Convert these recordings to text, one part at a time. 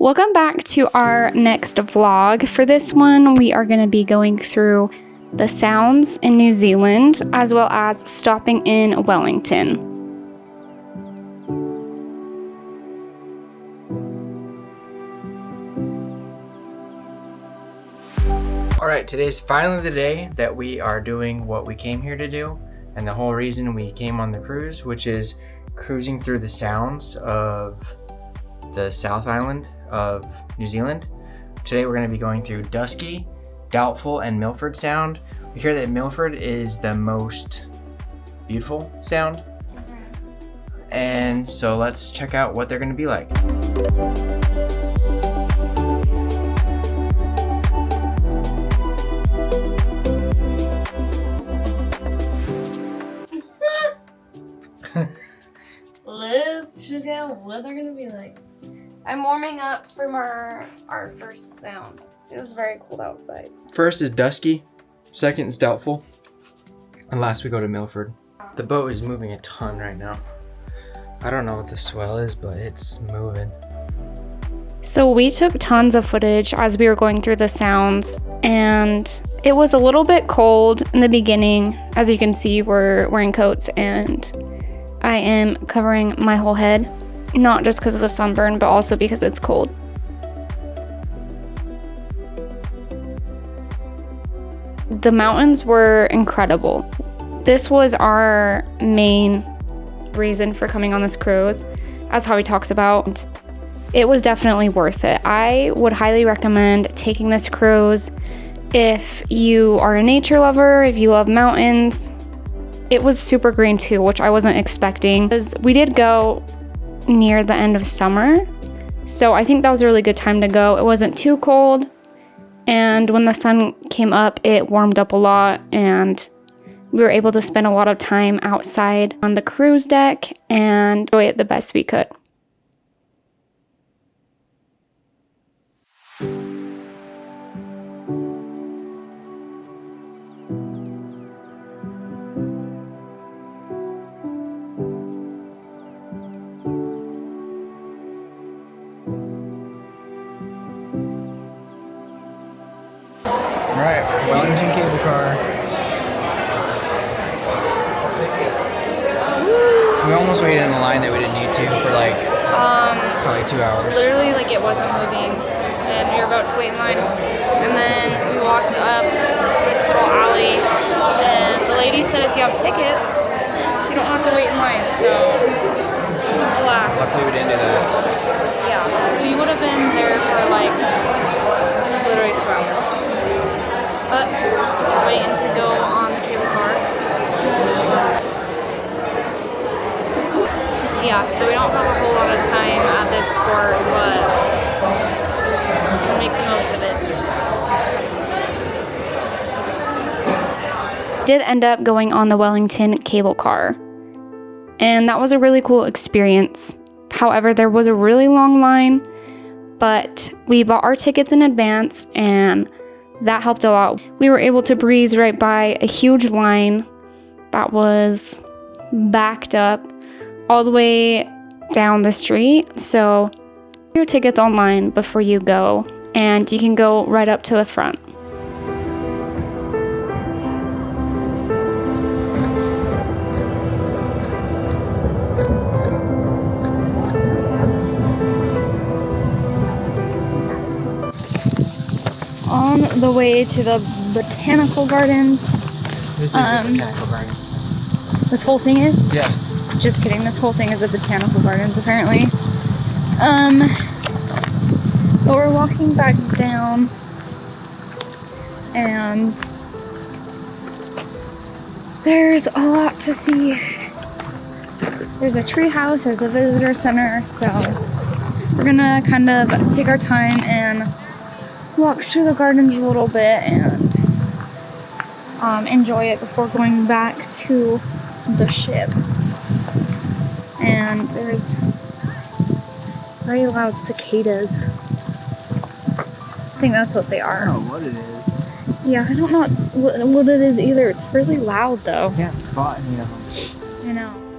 Welcome back to our next vlog. For this one, we are going to be going through the Sounds in New Zealand, as well as stopping in Wellington. Alright, today's finally the day that we are doing what we came here to do, and the whole reason we came on the cruise, which is cruising through the sounds of the South Island of New Zealand. Today we're going to be going through Dusky, Doubtful, and Milford Sound. We hear that Milford is the most beautiful sound, and so let's check out what they're going to be like. Let's check out what they're gonna be like. I'm warming up from our first sound. It was very cold outside. First is Dusky, second is Doubtful, and last we go to Milford. The boat is moving a ton right now. I don't know what the swell is, but it's moving. So we took tons of footage as we were going through the sounds, and it was a little bit cold in the beginning. As you can see, we're wearing coats, and I am covering my whole head, not just because of the sunburn, but also because it's cold. The mountains were incredible. This was our main reason for coming on this cruise, as Javi talks about. It was definitely worth it. I would highly recommend taking this cruise if you are a nature lover, if you love mountains. It was super green too, which I wasn't expecting, because we did go near the end of summer, so I think that was a really good time to go. It wasn't too cold, and when the sun came up, it warmed up a lot, and we were able to spend a lot of time outside on the cruise deck and enjoy it the best we could. Alright, Wellington Cable Car. We almost waited in a line that we didn't need to for like probably 2 hours. Literally, like, it wasn't moving, and we were about to wait in line, and then we walked up this little alley, and the lady said if you have tickets, you don't have to wait in line, so alas. Luckily we didn't do that. Yeah, so we would have been there for like literally 2 hours. But we're waiting to go on the cable car. Yeah, so we don't have a whole lot of time at this port, but we'll make the most of it. Did end up going on the Wellington Cable Car, and that was a really cool experience. However, there was a really long line, but we bought our tickets in advance, and that helped a lot. We were able to breeze right by a huge line that was backed up all the way down the street. So your tickets online before you go, and you can go right up to the front. On the way to the Botanical Gardens. This is the Botanical Gardens. This whole thing is? Yeah. Just kidding, this whole thing is the Botanical Gardens, apparently. But we're walking back down, and there's a lot to see. There's a tree house, there's a visitor center, so we're gonna kind of take our time and walk through the gardens a little bit and enjoy it before going back to the ship. And there's very loud cicadas. I think that's what they are. I don't know what it is. Yeah, I don't know what it is either. It's really loud though. I can't spot any of them. I know.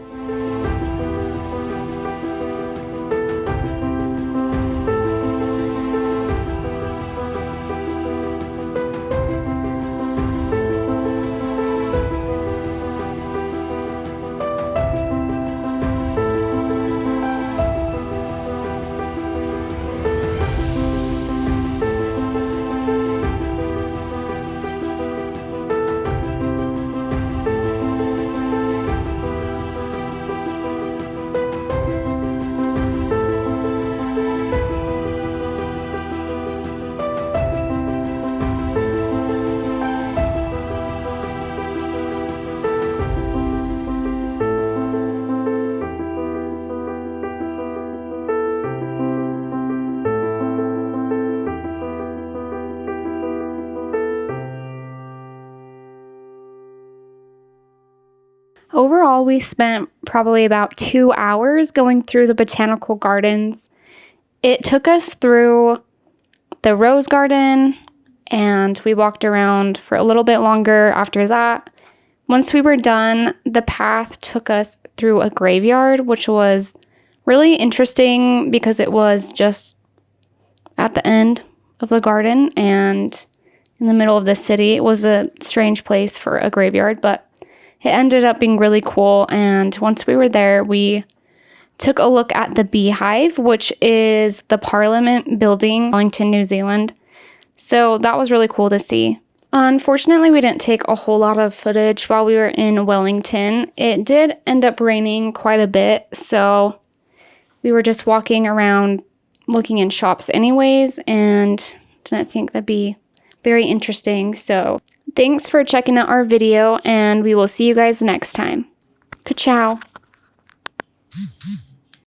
Overall, we spent probably about 2 hours going through the Botanical Gardens. It took us through the Rose Garden, and we walked around for a little bit longer after that. Once we were done, the path took us through a graveyard, which was really interesting because it was just at the end of the garden and in the middle of the city. It was a strange place for a graveyard, but it ended up being really cool. And once we were there, we took a look at the Beehive, which is the Parliament building in Wellington, New Zealand. So that was really cool to see. Unfortunately, we didn't take a whole lot of footage while we were in Wellington. It did end up raining quite a bit, so we were just walking around looking in shops anyways, and didn't think that'd be very interesting. So thanks for checking out our video, and we will see you guys next time. Ka-chow.